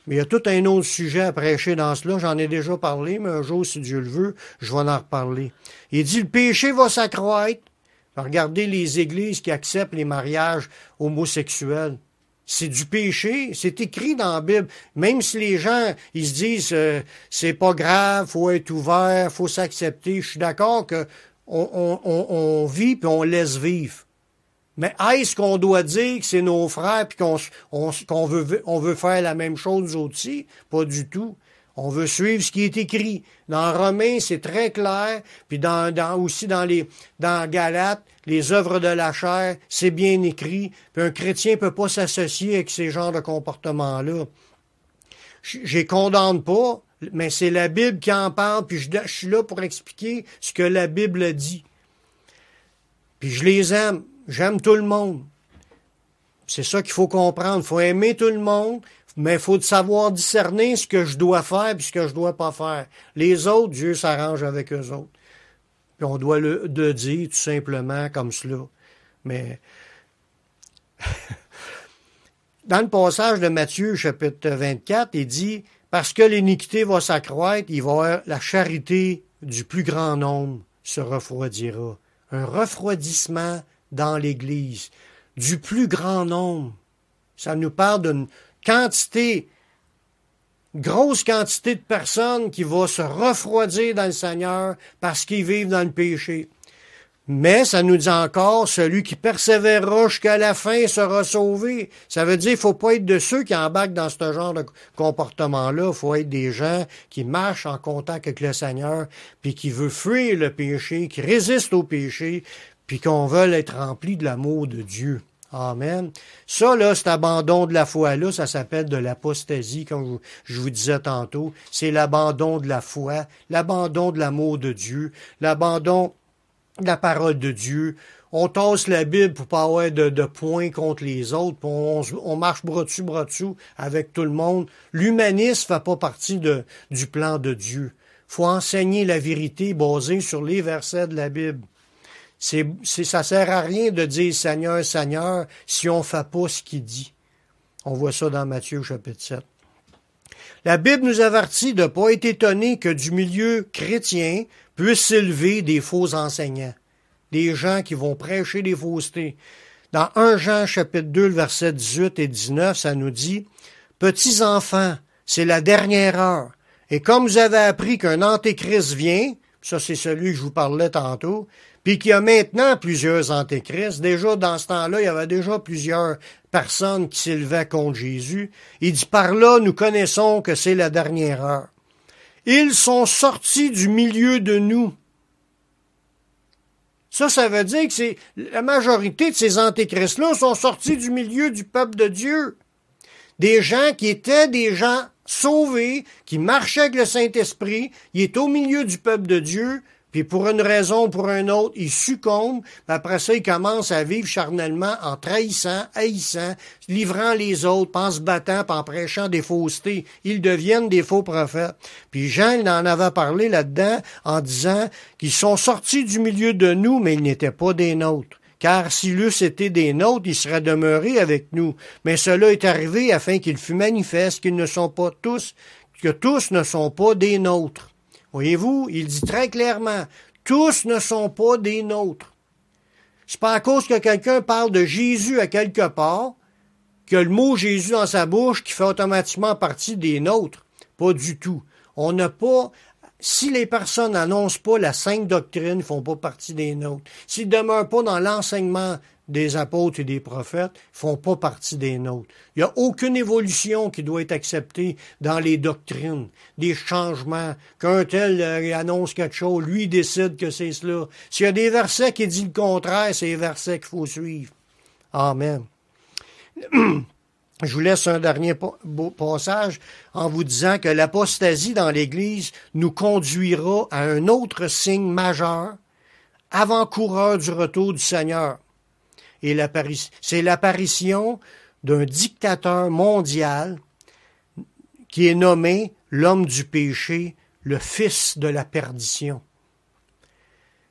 Mais il y a tout un autre sujet à prêcher dans cela. J'en ai déjà parlé, mais un jour, si Dieu le veut, je vais en reparler. Il dit, le péché va s'accroître. Regardez les églises qui acceptent les mariages homosexuels. C'est du péché, c'est écrit dans la Bible. Même si les gens, ils se disent, c'est pas grave, faut être ouvert, faut s'accepter. Je suis d'accord que on vit puis on laisse vivre. Mais est-ce qu'on doit dire que c'est nos frères puis qu'on veut faire la même chose aussi? Pas du tout. On veut suivre ce qui est écrit. Dans Romains, c'est très clair. Puis aussi dans Galates, les œuvres de la chair, c'est bien écrit. Puis un chrétien peut pas s'associer avec ces genres de comportements-là. Je les condamne pas, mais c'est la Bible qui en parle. Puis je suis là pour expliquer ce que la Bible dit. Puis je les aime. J'aime tout le monde. C'est ça qu'il faut comprendre. Il faut aimer tout le monde. Mais il faut savoir discerner ce que je dois faire et ce que je dois pas faire. Les autres, Dieu s'arrange avec eux autres. Puis on doit le dire tout simplement comme cela. Mais dans le passage de Matthieu, chapitre 24, il dit « Parce que l'iniquité va s'accroître, il va y avoir la charité du plus grand nombre se refroidira. » Un refroidissement dans l'Église du plus grand nombre. Ça nous parle d'une grosse quantité de personnes qui vont se refroidir dans le Seigneur parce qu'ils vivent dans le péché. Mais ça nous dit encore, celui qui persévérera jusqu'à la fin sera sauvé. Ça veut dire qu'il ne faut pas être de ceux qui embarquent dans ce genre de comportement-là. Il faut être des gens qui marchent en contact avec le Seigneur, puis qui veulent fuir le péché, qui résistent au péché, puis qu'on veut être remplis de l'amour de Dieu. Amen. Ça, là, cet abandon de la foi-là, ça s'appelle de l'apostasie, comme je vous disais tantôt. C'est l'abandon de la foi, l'abandon de l'amour de Dieu, l'abandon de la parole de Dieu. On tasse la Bible pour pas avoir de points contre les autres, puis on marche bras dessous avec tout le monde. L'humanisme fait pas partie du plan de Dieu. Faut enseigner la vérité basée sur les versets de la Bible. Ça sert à rien de dire Seigneur, Seigneur, si on fait pas ce qu'il dit. On voit ça dans Matthieu, chapitre 7. La Bible nous avertit de ne pas être étonné que du milieu chrétien puissent s'élever des faux enseignants, des gens qui vont prêcher des faussetés. Dans 1 Jean, chapitre 2, versets 18 et 19, ça nous dit « Petits enfants, c'est la dernière heure. Et comme vous avez appris qu'un antéchrist vient, ça c'est celui que je vous parlais tantôt, puis qu'il y a maintenant plusieurs antéchrists. Déjà, dans ce temps-là, il y avait déjà plusieurs personnes qui s'élevaient contre Jésus. Il dit, par là, nous connaissons que c'est la dernière heure. Ils sont sortis du milieu de nous. Ça veut dire que la majorité de ces antéchrists-là sont sortis du milieu du peuple de Dieu. Des gens qui étaient des gens sauvés, qui marchaient avec le Saint-Esprit, ils étaient au milieu du peuple de Dieu, puis pour une raison ou pour une autre, ils succombent, puis après ça, ils commencent à vivre charnellement en trahissant, haïssant, livrant les autres, puis en se battant, puis en prêchant des faussetés. Ils deviennent des faux prophètes. Puis Jean, il en avait parlé là-dedans en disant qu'ils sont sortis du milieu de nous, mais ils n'étaient pas des nôtres. Car s'ils eussent été des nôtres, ils seraient demeurés avec nous. Mais cela est arrivé afin qu'il fût manifeste qu'ils ne sont pas tous, que tous ne sont pas des nôtres. Voyez-vous, il dit très clairement, tous ne sont pas des nôtres. C'est pas à cause que quelqu'un parle de Jésus à quelque part, que le mot Jésus dans sa bouche qui fait automatiquement partie des nôtres. Pas du tout. On n'a pas, si les personnes n'annoncent pas la sainte doctrine, ils ne font pas partie des nôtres. S'ils ne demeurent pas dans l'enseignement des apôtres et des prophètes, ils ne font pas partie des nôtres. Il n'y a aucune évolution qui doit être acceptée dans les doctrines, des changements, qu'un tel annonce quelque chose, lui décide que c'est cela. S'il y a des versets qui disent le contraire, c'est les versets qu'il faut suivre. Amen. Je vous laisse un dernier passage en vous disant que l'apostasie dans l'Église nous conduira à un autre signe majeur, avant-coureur du retour du Seigneur. Et c'est l'apparition d'un dictateur mondial qui est nommé l'homme du péché, le fils de la perdition.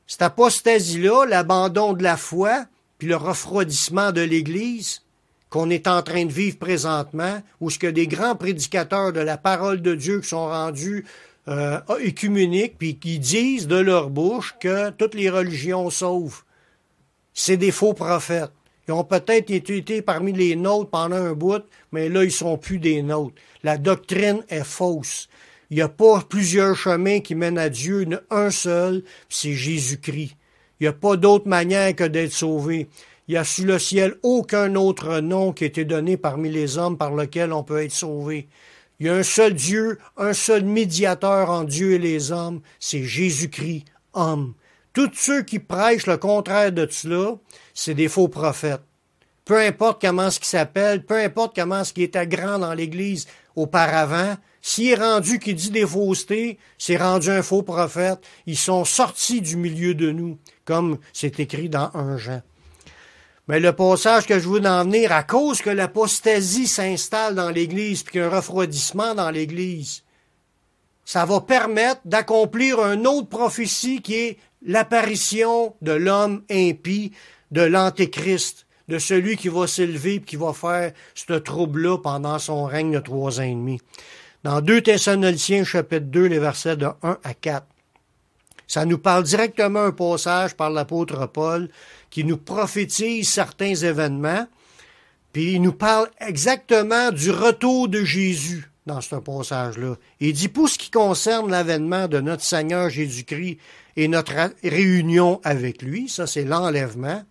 Cette apostasie-là, l'abandon de la foi, puis le refroidissement de l'Église qu'on est en train de vivre présentement, où ce que des grands prédicateurs de la parole de Dieu qui sont rendus œcuméniques, puis qui disent de leur bouche que toutes les religions sauvent. C'est des faux prophètes. Ils ont peut-être été parmi les nôtres pendant un bout, mais là, ils sont plus des nôtres. La doctrine est fausse. Il n'y a pas plusieurs chemins qui mènent à Dieu, il y en a un seul, c'est Jésus-Christ. Il n'y a pas d'autre manière que d'être sauvé. Il n'y a sous le ciel aucun autre nom qui a été donné parmi les hommes par lequel on peut être sauvé. Il y a un seul Dieu, un seul médiateur entre Dieu et les hommes, c'est Jésus-Christ, homme. Tous ceux qui prêchent le contraire de cela, c'est des faux prophètes. Peu importe comment ce qui s'appelle, peu importe comment ce qui était grand dans l'Église auparavant, s'il est rendu qui dit des faussetés, c'est rendu un faux prophète. Ils sont sortis du milieu de nous, comme c'est écrit dans 1 Jean. Mais le passage que je veux en venir, à cause que l'apostasie s'installe dans l'Église, puis qu'il y a un refroidissement dans l'Église, ça va permettre d'accomplir une autre prophétie qui est l'apparition de l'homme impie, de l'Antéchrist, de celui qui va s'élever et qui va faire ce trouble-là pendant son règne de 3 ans et demi. Dans 2 Thessaloniciens, chapitre 2, les versets de 1 à 4, ça nous parle directement un passage par l'apôtre Paul qui nous prophétise certains événements, puis il nous parle exactement du retour de Jésus dans ce passage-là. Il dit, pour ce qui concerne l'avènement de notre Seigneur Jésus-Christ et notre réunion avec lui, ça c'est l'enlèvement,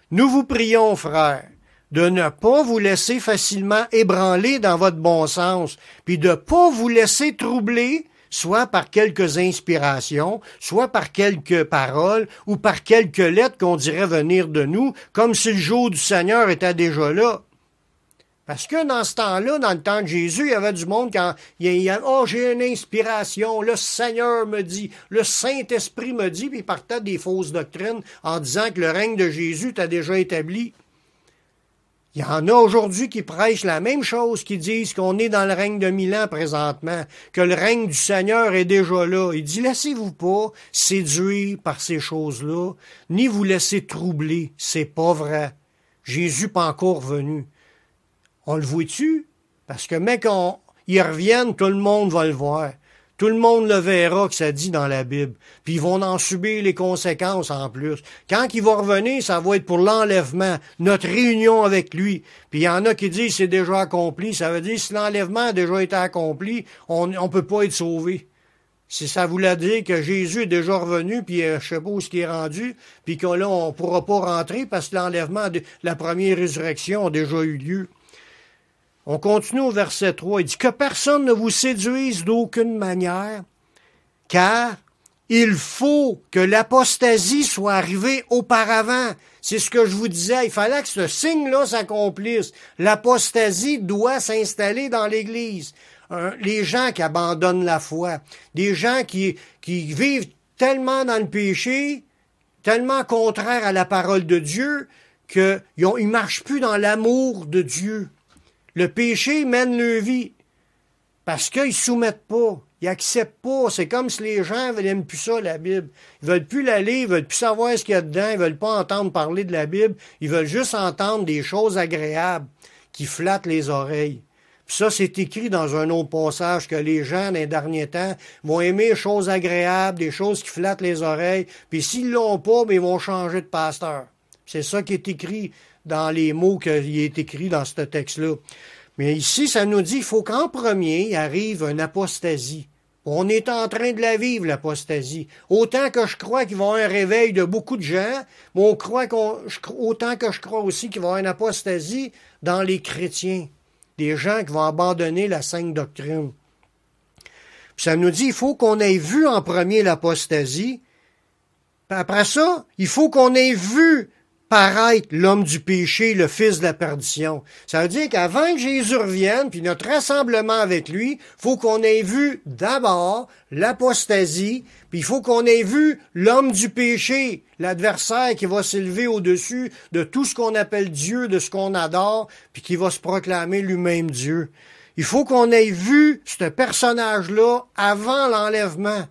nous vous prions, frères, de ne pas vous laisser facilement ébranler dans votre bon sens, puis de ne pas vous laisser troubler, soit par quelques inspirations, soit par quelques paroles, ou par quelques lettres qu'on dirait venir de nous, comme si le jour du Seigneur était déjà là. Parce que dans ce temps-là, dans le temps de Jésus, il y avait du monde quand oh, j'ai une inspiration, le Seigneur me dit, le Saint-Esprit me dit, puis il partait des fausses doctrines en disant que le règne de Jésus était déjà établi. Il y en a aujourd'hui qui prêchent la même chose, qui disent qu'on est dans le règne de 1000 ans présentement, que le règne du Seigneur est déjà là. Il dit, laissez-vous pas séduire par ces choses-là, ni vous laisser troubler. C'est pas vrai. Jésus n'est pas encore venu. On le voit-tu? Parce que mec, ils reviennent, tout le monde va le voir. Tout le monde le verra que ça dit dans la Bible. Puis ils vont en subir les conséquences en plus. Quand il va revenir, ça va être pour l'enlèvement, notre réunion avec lui. Puis il y en a qui disent c'est déjà accompli. Ça veut dire si l'enlèvement a déjà été accompli, on peut pas être sauvé. Si ça voulait dire que Jésus est déjà revenu, puis je sais pas où est rendu, puis que là, on pourra pas rentrer parce que l'enlèvement de la première résurrection a déjà eu lieu. On continue au verset 3. Il dit que personne ne vous séduise d'aucune manière, car il faut que l'apostasie soit arrivée auparavant. C'est ce que je vous disais. Il fallait que ce signe-là s'accomplisse. L'apostasie doit s'installer dans l'Église. Les gens qui abandonnent la foi, des gens qui vivent tellement dans le péché, tellement contraires à la parole de Dieu, qu'ils ne marchent plus dans l'amour de Dieu. Le péché mène leur vie parce qu'ils ne soumettent pas, ils n'acceptent pas. C'est comme si les gens n'aiment plus ça, la Bible. Ils ne veulent plus la lire, ils ne veulent plus savoir ce qu'il y a dedans, ils ne veulent pas entendre parler de la Bible, ils veulent juste entendre des choses agréables qui flattent les oreilles. Puis ça, c'est écrit dans un autre passage que les gens, dans les derniers temps, vont aimer les choses agréables, des choses qui flattent les oreilles, puis s'ils l'ont pas, bien, ils vont changer de pasteur. C'est ça qui est écrit dans les mots qui est écrit dans ce texte-là. Mais ici, ça nous dit qu'il faut qu'en premier, il arrive une apostasie. On est en train de la vivre, l'apostasie. Autant que je crois qu'il va y avoir un réveil de beaucoup de gens, mais autant que je crois aussi qu'il va y avoir une apostasie dans les chrétiens. Des gens qui vont abandonner la sainte doctrine. Puis ça nous dit, il faut qu'on ait vu en premier l'apostasie. Puis après ça, il faut qu'on ait vu paraître l'homme du péché, le fils de la perdition. Ça veut dire qu'avant que Jésus revienne, puis notre rassemblement avec lui, il faut qu'on ait vu d'abord l'apostasie, puis il faut qu'on ait vu l'homme du péché, l'adversaire qui va s'élever au-dessus de tout ce qu'on appelle Dieu, de ce qu'on adore, puis qui va se proclamer lui-même Dieu. Il faut qu'on ait vu ce personnage-là avant l'enlèvement.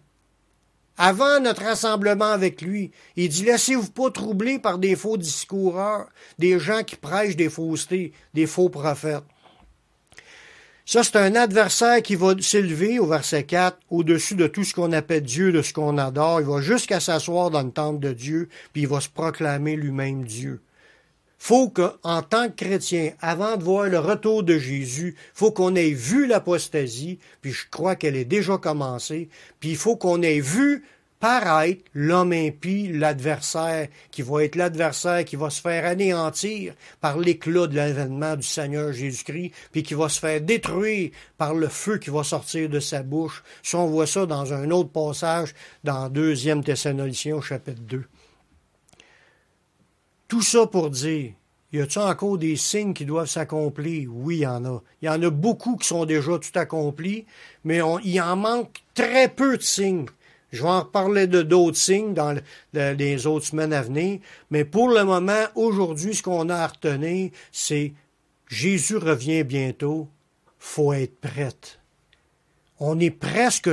Avant notre rassemblement avec lui. Il dit, laissez-vous pas troubler par des faux discoureurs, des gens qui prêchent des faussetés, des faux prophètes. Ça, c'est un adversaire qui va s'élever, au verset 4, au-dessus de tout ce qu'on appelle Dieu, de ce qu'on adore. Il va jusqu'à s'asseoir dans le temple de Dieu, puis il va se proclamer lui-même Dieu. Faut qu'en tant que chrétien, avant de voir le retour de Jésus, faut qu'on ait vu l'apostasie, puis je crois qu'elle est déjà commencée, puis il faut qu'on ait vu paraître l'homme impie, l'adversaire, qui va être l'adversaire qui va se faire anéantir par l'éclat de l'avènement du Seigneur Jésus-Christ, puis qui va se faire détruire par le feu qui va sortir de sa bouche. Si on voit ça dans un autre passage, dans 2 Thessaloniciens au chapitre 2. Tout ça pour dire, y a-t-il encore des signes qui doivent s'accomplir? Oui, il y en a. Il y en a beaucoup qui sont déjà tout accomplis, mais il en manque très peu de signes. Je vais en reparler de d'autres signes dans les autres semaines à venir, mais pour le moment, aujourd'hui, ce qu'on a à retenir, c'est Jésus revient bientôt, faut être prête. On est presque...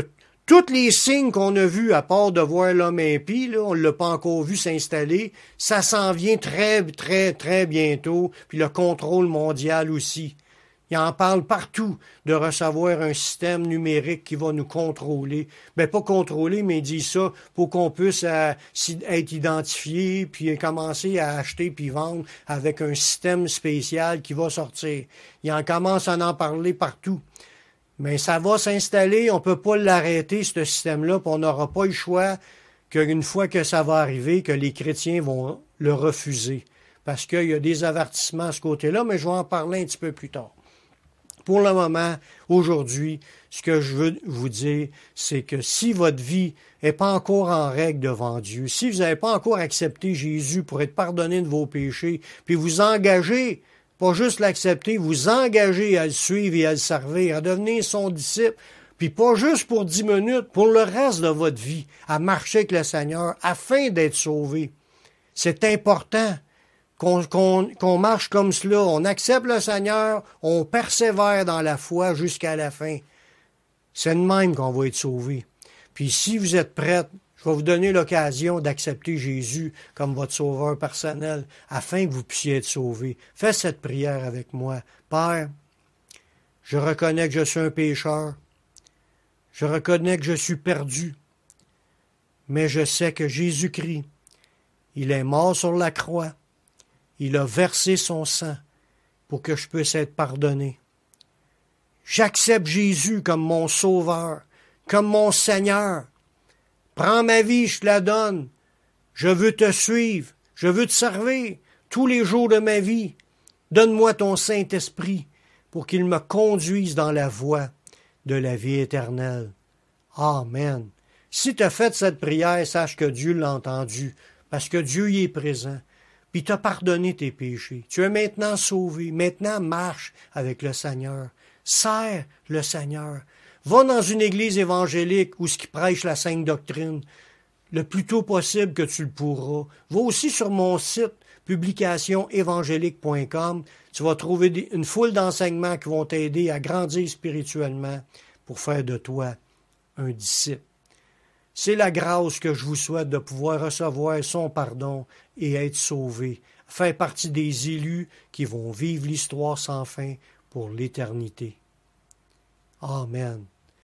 Tous les signes qu'on a vus, à part de voir l'homme impie, là, on ne l'a pas encore vu s'installer, ça s'en vient très, très, très bientôt, puis le contrôle mondial aussi. Il en parle partout, de recevoir un système numérique qui va nous contrôler. Ben, pas contrôler, mais il dit ça pour qu'on puisse être identifié, puis commencer à acheter puis vendre avec un système spécial qui va sortir. Il en commence à en parler partout. Mais ça va s'installer, on ne peut pas l'arrêter, ce système-là, puis on n'aura pas le choix qu'une fois que ça va arriver, que les chrétiens vont le refuser. Parce qu'il y a des avertissements à ce côté-là, mais je vais en parler un petit peu plus tard. Pour le moment, aujourd'hui, ce que je veux vous dire, c'est que si votre vie n'est pas encore en règle devant Dieu, si vous n'avez pas encore accepté Jésus pour être pardonné de vos péchés, puis vous engagez, pas juste l'accepter, vous engagez à le suivre et à le servir, à devenir son disciple, puis pas juste pour 10 minutes, pour le reste de votre vie, à marcher avec le Seigneur afin d'être sauvé. C'est important qu'on marche comme cela. On accepte le Seigneur, on persévère dans la foi jusqu'à la fin. C'est de même qu'on va être sauvé. Puis si vous êtes prêts, je vais vous donner l'occasion d'accepter Jésus comme votre sauveur personnel afin que vous puissiez être sauvés. Faites cette prière avec moi. Père, je reconnais que je suis un pécheur. Je reconnais que je suis perdu. Mais je sais que Jésus-Christ, il est mort sur la croix. Il a versé son sang pour que je puisse être pardonné. J'accepte Jésus comme mon sauveur. comme mon Seigneur. Prends ma vie, je te la donne. Je veux te suivre, je veux te servir tous les jours de ma vie. Donne-moi ton Saint-Esprit pour qu'il me conduise dans la voie de la vie éternelle. Amen. Si tu as fait cette prière, sache que Dieu l'a entendue, parce que Dieu y est présent, puis t'a pardonné tes péchés. Tu es maintenant sauvé. Maintenant, marche avec le Seigneur. Sers le Seigneur. Va dans une église évangélique où ce qui prêche la sainte doctrine, le plus tôt possible que tu le pourras. Va aussi sur mon site, publicationévangélique.com. Tu vas trouver une foule d'enseignements qui vont t'aider à grandir spirituellement pour faire de toi un disciple. C'est la grâce que je vous souhaite de pouvoir recevoir son pardon et être sauvé, faire partie des élus qui vont vivre l'histoire sans fin pour l'éternité. Amen.